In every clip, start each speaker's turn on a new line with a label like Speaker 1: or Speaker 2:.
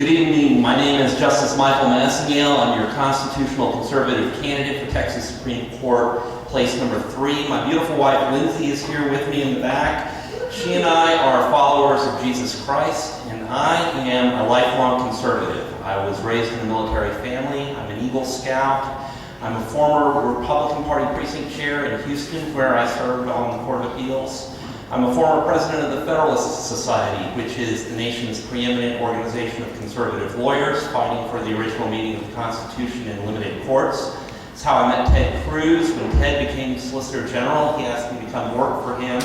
Speaker 1: Good evening. My name is Justice Michael Massengale. I'm your constitutional conservative candidate for Texas Supreme Court, place number 3. My beautiful wife Lindsay is here with me in the back. She and I are followers of Jesus Christ, and I am a lifelong conservative. I was raised in a military family. I'm an Eagle Scout. I'm a former Republican Party precinct chair in Houston, where I served on the Court of Appeals. I'm a former president of the Federalist Society, which is the nation's preeminent organization of conservative lawyers fighting for the original meaning of the Constitution in limited courts. It's how I met Ted Cruz. When Ted became Solicitor General, he asked me to come work for him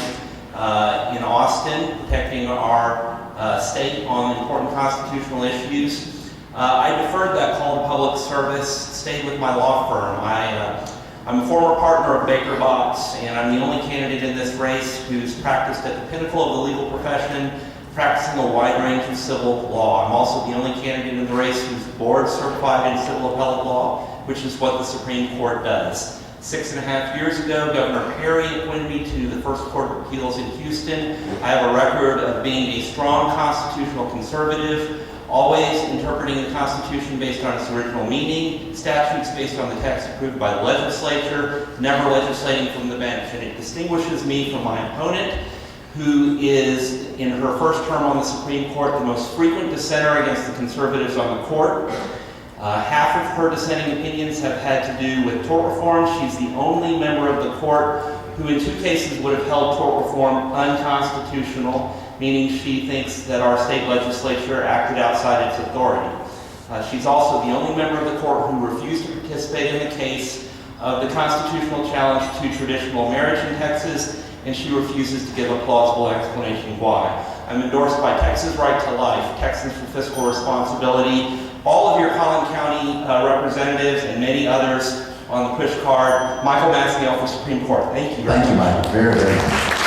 Speaker 1: in Austin, protecting our state on important constitutional issues. I deferred that call to public service, stayed with my law firm. I'm a former partner of Baker Botts, and I'm the only candidate in this race who's practiced at the pinnacle of the legal profession, practicing a wide range of civil law. I'm also the only candidate in the race who's board certified in civil appellate law, which is what the Supreme Court does. 6.5 years ago, Governor Perry appointed me to the First Court of Appeals in Houston. I have a record of being a strong constitutional conservative, always interpreting the Constitution based on its original meaning, statutes based on the text approved by the legislature, never legislating from the bench. And it distinguishes me from my opponent, who is, in her first term on the Supreme Court, the most frequent dissenter against the conservatives on the court. Half of her dissenting opinions have had to do with tort reform. She's the only member of the court who in 2 cases would have held tort reform unconstitutional, meaning she thinks that our state legislature acted outside its authority. She's also the only member of the court who refused to participate in the case of the constitutional challenge to traditional marriage in Texas, and she refuses to give a plausible explanation why. I'm endorsed by Texas Right to Life, Texans for Fiscal Responsibility, all of your Collin County representatives, and many others on the push card. Michael Massengale for Supreme Court. Thank you.
Speaker 2: Thank you, Michael. Very, very much.